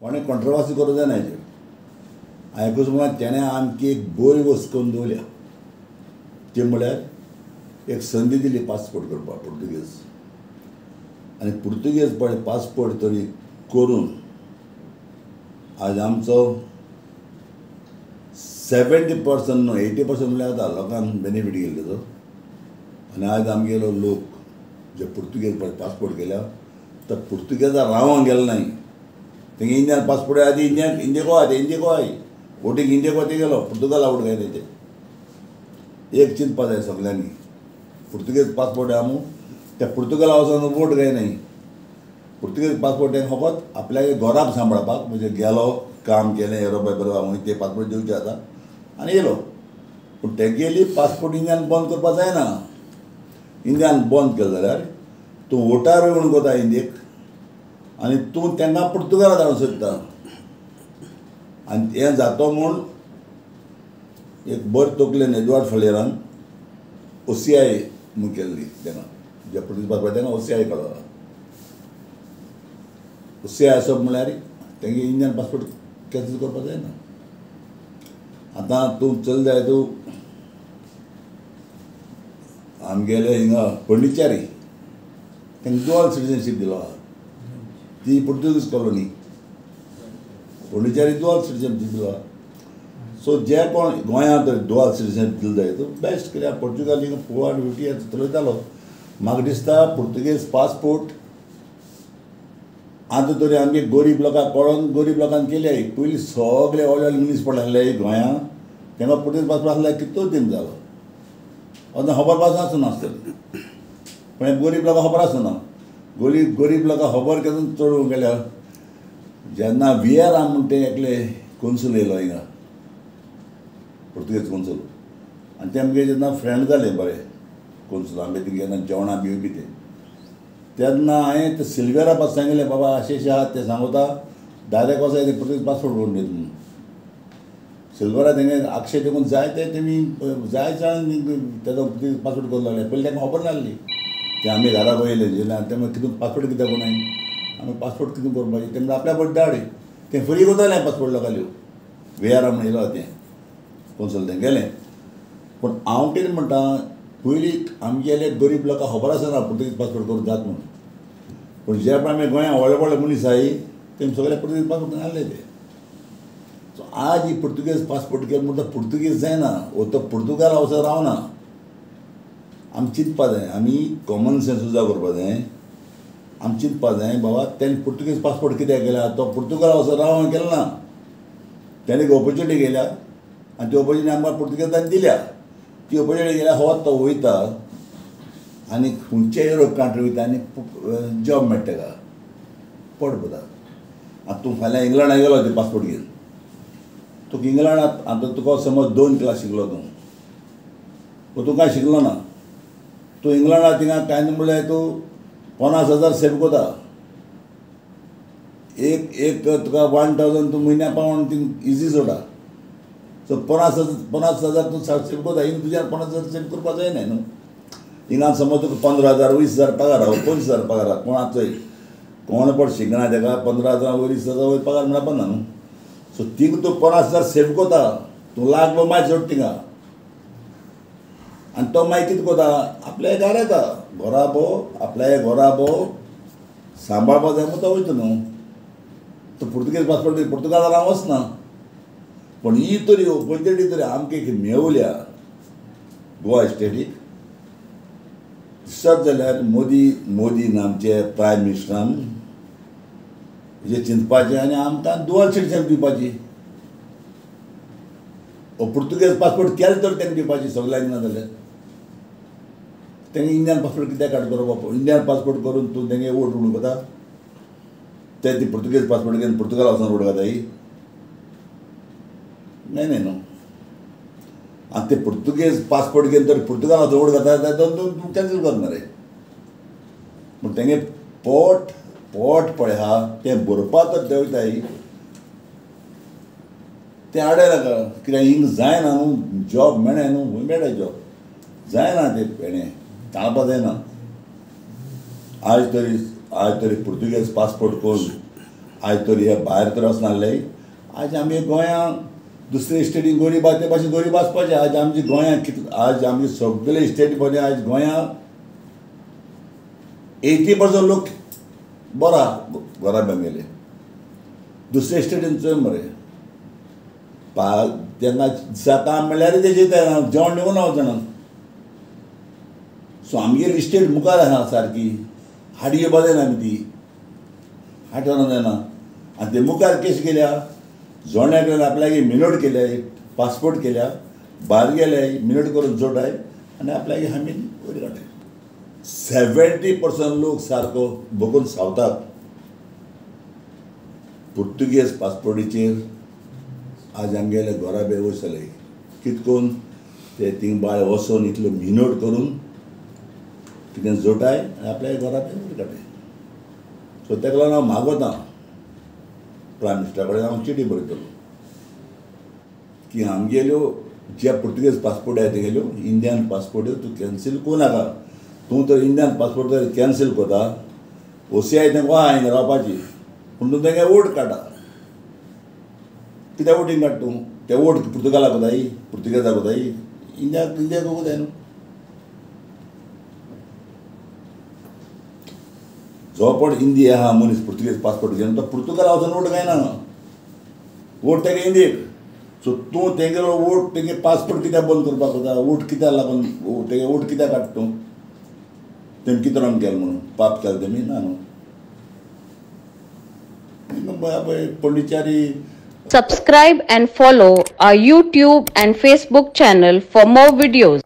कोणें कॉन्ट्रोवर्सी करूं जायना हेजेर. आयकूच म्हणून तेणें आमची एक बरी वस्त करून दवरल्या. ती म्हळ्यार एक संदी दिली पासपोर्ट करपाक पुर्तुगेज. आनी पुर्तुगेज पळय पासपोर्ट तरी करून आज आमचो 70% न्हू 80% म्हणल्यार जाता लोकांक बेनिफीट गेलो तेजो. आनी आज आमगेलो लोक जे पुर्तुगेज पळय पासपोर्ट केल्या तो पुर्तुगेजाक रावोंक गेलो नाय. तेंगे इंडियन पासपोर्ट आदी इंडियेक वोय इंडियेक वोय वोटीक इंडियेक वोय गेलो पुर्तुगाल आवट काय तेचे. एक चिंतपा जाय सगल्यांनी पुर्तुगेज पासपोर्ट आमू त्या पुर्तुगाला वचोन वोट काय नाय. पुर्तुगेज पासपोर्ट तेंका फकत आपल्या घराक सांबाळपाक म्हणजे गेलो काम केलें येरोपा बरोबर ते पासपोर्ट दिवचे आसा आनी येयलो. पूण तेगेली पासपोर्ट इंडियान बंद करपा जायना. इंडियान बंद केलो जाल्यार तूं वोटारूय म्हणून कोता इंडियेक आनी तूं तेंकां पुर्तुगाला धाडूंक सोदता. आनी हें जातो म्हूण एक बरें तकलेन एडवर्ड फलेरान OCI म्हूण केल्ली तेन्ना जे पुर्तुगेज पासपोर्ट तेन्ना OCI काडलो. OCI आसप म्हळ्यार तेंगे इंडियन पासपोर्ट कॅन्सल करपा जायना. आतां तूं चल जाय तूं आमगेले हिंगा पंडिचेरी तेंका ड्युअल सिटीजनशीप दिलो आहा. ती Portuguese colony Pondicherry dual citizenship दिलो आहा. सो जे कोण गोंयांत ड्युअल सिटीजनशीप दिलो जाय तो बेस्ट कित्याक पोर्चुगल हिंगा फुवाड ब्युटी चलयतालो. म्हाका दिसता पुर्तुगेज पासपोर्ट आतां तरी आमगे गरीब लोकांक कळोन गरीब लोकांक केल्याय. पयलीं सगळे व्हडले व्हडले मुनिसिपल आसले गोंयांत तेंका पुर्तुगेज पासपोर्ट आसल्यार कितलो दिन जालो. आतां खबर पासून आसना आसतलें पण गरीब लोकांक खबर आसना. गरीब लोकांक खबर करून चडूंक गेल्यार जेन्ना विएरा म्हूण तें एकले कॉन्सूल येयलो हिंगा पुर्तुगेज कॉन्सूल आनी ते आमगे जेन्ना फ्रेंड जाले बरें कॉन्सूल आमगे तेंगे जेवणां बी ते तेन्ना हांवें ते सिल्वेरा पास सांगलें बाबा अशें आहा ते सांगता डायरेक्ट वचो पुर्तुगेज पासपोर्ट करून दित म्हणून. सिल्वरा तेंगे अक्षय देखून जाय ते तेमी जायच्या तेजो पुर्तुगेज पासपोर्ट करून लागले. पयलीं तांकां खबर नासली ते आमी घरा पयले जेन्ना तेन्ना कितें पासपोर्ट कित्याक कोणाय आमी पासपोर्ट कितें करपाचें तेन्ना आपल्या बड्डे हाडे तें फ्री कोतालें पासपोर्ट लोकांल्यो. विएरा म्हूण येयलो तें कॉन्सूल तें गेलें. पूण हांव कितें म्हणटा पयलीं आमगेले गरीब लोकांक खबर आसना पुर्तुगेज पासपोर्ट करून जाता म्हणून. पूण जे पळय आमी गोंयांत व्हडले व्हडले मनीस आहाय तेमी सगळे पुर्तुगेज पासपोर्ट हाडले ते. सो आज ही पुर्तुगेज पासपोर्ट केलो म्हणटा पुर्तुगेज जायना वो तो पुर्तुगाला वचोन रावना. आमी चिंतपा जाय आमी कॉमन सेन्स उजार करपा जाय. आमी चिंतपा जाय बाबा तेणें पुर्तुगेज पासपोर्ट कित्याक केला तो पुर्तुगाला वचोन रावंक केलो ना. तेणें ऑपॉर्च्युनिटी गेल्या आनी ती ऑपॉर्च्युनिटी आमकां पुर्तुगेजान दिल्या. ती ऑपॉर्च्युनिटी गेल्यार हो तो वयता आनी खंयच्या युरोप कंट्री वयता आनी जॉब मेळटा ताका पड पता. आतां तूं फाल्यां इंग्लंडाक गेलो ते पासपोर्ट घेवन तुका इंग्लंडांत आतां तुका समज 2 क्लास शिकलो तूं कांय शिकलो ना. तूं इंग्लंडाक थिंगा कांय ना म्हणल्यार तूं 50,000 सेव कोता. एक तुका 1,000 तूं म्हयन्या पावोन थिंग इजी जोडा. सो 50,000 तूं सेव कोता. हिंग तुज्यान 50,000 सेव करपा जायना न्हू. हिंगा समज तुका 15,000 20,000 पगार आहा 25,000 पगार आहा कोणाचोय कोण पड शिकना ताका 15,000 20,000 वयर पगार मेळपा ना न्हू. सो थिंग तूं 50,000 सेव कोता तूं लाख मागीर जोड थिंगा आनी तो मागीर कितें कोता आपल्या घरा येता घरा भोव आपल्या घरा भोव सांबाळपा जाय म्हणून तो वयता न्हू. तो पुर्तुगेज पासपोर्ट पुर्तुगाला राव वचना. पूण ही तरी ऑपॉर्च्युनिटी तरी आमकां मेवल्या गोवा स्टेटीक. दिसत जाल्यार मोदीन आमचे प्रायम मिनिस्टरान हेजेर चिंतपाचें आनी आमकां ड्युअल सिटीजनशीप दिवपाची. पुर्तुगेज पासपोर्ट केले तर तेंका दिवपाची सगल्यांक ना जाल्यार तेंगे इंडियन पासपोर्ट कित्याक काड करप. इंडियन पासपोर्ट करून तूं तेंगे वोट म्हणून कोता ते ती पुर्तुगेज पासपोर्ट घेवन पुर्तुगाला वचोन वोट घाताय न्हय न्हू. आनी ते पुर्तुगेज पासपोर्ट घेवन तर पुर्तुगाला वचोन वोट घाता जाल्यार तूं कॅन्सल करना रे. पूण तेंगे पोट पळय आहा तें भरपा तर ते वयताय तें हाडे नाका कित्याक हिंग जायना न्हू. जॉब मेळ्ळें न्हू खंय मेळटा जॉब जायना ते हेणें ताळपा जायना. आज तरी पुर्तुगेज पासपोर्ट करून आज तरी हे भायर तर वचनासले आज आमी गोंयांत दुसरे स्टेटीन गरीब आसा ते भाशेन गरीब आसपाचें आज आमची गोंयांत आज आमचे सगळे स्टेटी बरे आज गोंयांत 80% लोक बरो आहा घरा बांगेले दुसरे स्टेटीन चोय मरे तेन्ना दिसा काम म्हणल्यार ते जेयता जेवण दिवून वचना सो आमगेली स्टेट मुखार आहा सारकी हाडयो बरें आमी ती हाडोन जायना आनी ते मुखार केस केल्या जोड्याक आपल्यागे मिनोट केल्या पासपोर्ट केल्या भायर गेले मिनोट करून जोडाय आनी आपल्यागे हामीन वयर काडले 70% लोक सारको बघून सावतात पुर्तुगेज पासपोर्टीचेर आज आमगेले घरा बेर वयसले कितकोन ते थिंग बाय वचोन इतलो मिनोट करून कितें जोटाय आनी आपल्यागे घरा बेर वयर काडले सो ताका लागून हांव मागोता प्रायम मिनिस्टरा कडेन हांव चिटी बरयतलो की आमगेल्यो जे पुर्तुगेज पासपोर्ट आहाय तेगेल्यो इंडियन पासपोर्ट तूं कॅन्सील करूं नाका तूं तर इंडियन पासपोर्ट जर कॅन्सील करता OCI तांकां आहा हिंगा रावपाची पूण तूं तांकां वोट काडा कित्याक वोटींग काड तूं ते वोट पुर्तुगालाक कोताय पुर्तुगेजाक कोताय इंडियाक कोताय न्हू जो पण हिंदी आहा मनीस पुर्तुगेज पासपोर्ट घेवन तो पुर्तुगाला वचून वोट गायना वोट तेगे हिंदीक सो तूं तेगेलो वोट तेगे पासपोर्ट कित्याक बंद करपाक कोता वोट कित्याक लागून तेगे वोट कित्याक काड तूं तेमी कितें रंग केलें म्हणून पाप केलें तेमी ना न्हू पंडिचारी Subscribe and follow our YouTube and Facebook channel for more videos.